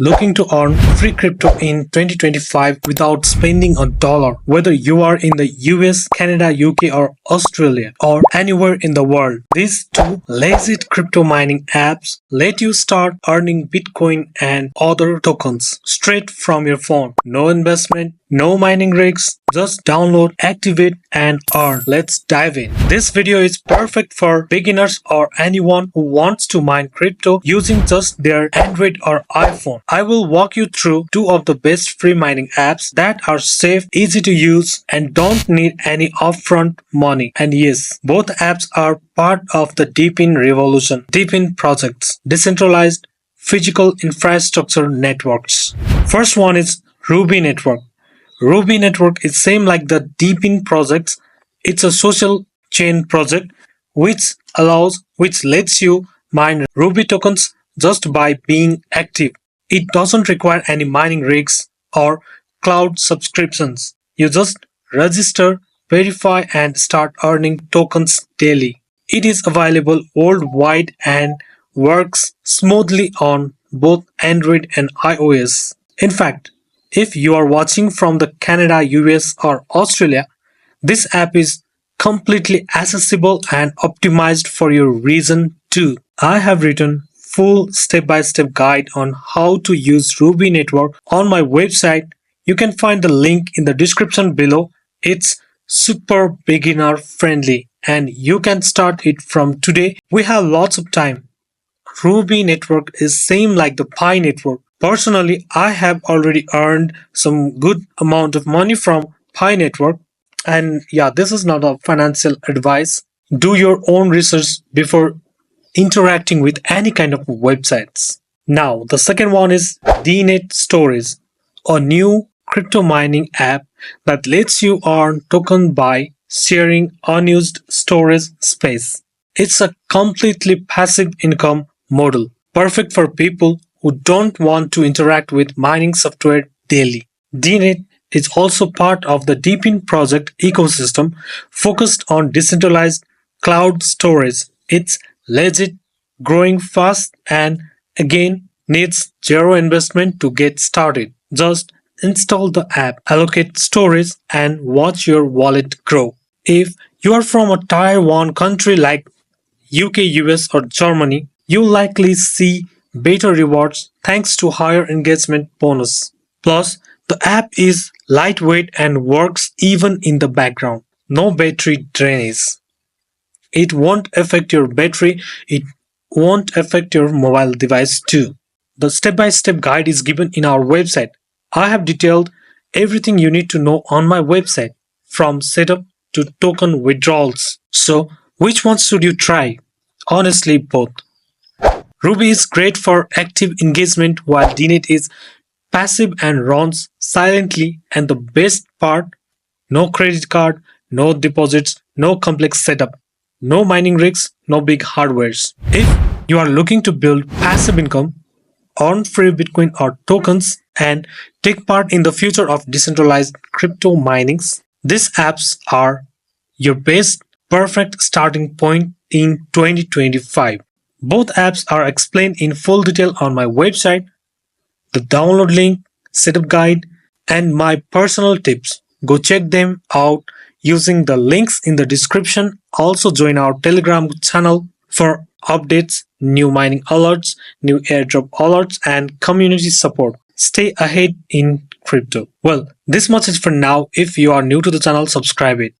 Looking to earn free crypto in 2025 without spending a dollar, whether you are in the US, Canada, UK or Australia or anywhere in the world. These two legit crypto mining apps let you start earning Bitcoin and other tokens straight from your phone. No investment, no mining risks, just download, activate and earn. Let's dive in. This video is perfect for beginners or anyone who wants to mine crypto using just their Android or iPhone. I will walk you through two of the best free mining apps that are safe, easy to use and don't need any upfront money. And yes, both apps are part of the DePIN revolution. DePIN projects, decentralized physical infrastructure networks. First one is Rubi network. Rubi network is same like the DePIN projects. It's a social chain project which lets you mine Ruby tokens just by being active. It doesn't require any mining rigs or cloud subscriptions. You just register, verify and start earning tokens daily. It is available worldwide and works smoothly on both Android and iOS. In fact, if you are watching from the Canada, US or Australia, this app is completely accessible and optimized for your region too. I have written full step-by-step guide on how to use Ruby network on my website. You can find the link in the description below. It's super beginner friendly and you can start it from today. We have lots of time. Ruby network is same like the Pi network. Personally, I have already earned some good amount of money from Pi network. And yeah, this is not a financial advice. Do your own research before interacting with any kind of websites. Now, the second one is DNET Storage, a new crypto mining app that lets you earn token by sharing unused storage space. It's a completely passive income model, perfect for people who don't want to interact with mining software daily. DNET is also part of the DePIN project ecosystem focused on decentralized cloud storage. It's legit, growing fast and again needs zero investment to get started. Just install the app, allocate storage and watch your wallet grow. If you are from a tier 1 country like UK, US or Germany, you'll likely see better rewards thanks to higher engagement bonus. Plus, the app is lightweight and works even in the background. No battery drainage. It won't affect your battery, it won't affect your mobile device too. The step-by-step guide is given in our website. I have detailed everything you need to know on my website, from setup to token withdrawals. So, which one should you try? Honestly, both. Ruby is great for active engagement while DNET is passive and runs silently, and the best part, no credit card, no deposits, no complex setup, no mining rigs, no big hardwares. If you are looking to build passive income, earn free Bitcoin or tokens, and take part in the future of decentralized crypto minings, these apps are your best, perfect starting point in 2025. Both apps are explained in full detail on my website, the download link, setup guide, and my personal tips. Go check them out using the links in the description. Also join our Telegram channel for updates, new mining alerts, new airdrop alerts, and community support. Stay ahead in crypto. Well, this much is for now. If you are new to the channel, subscribe it.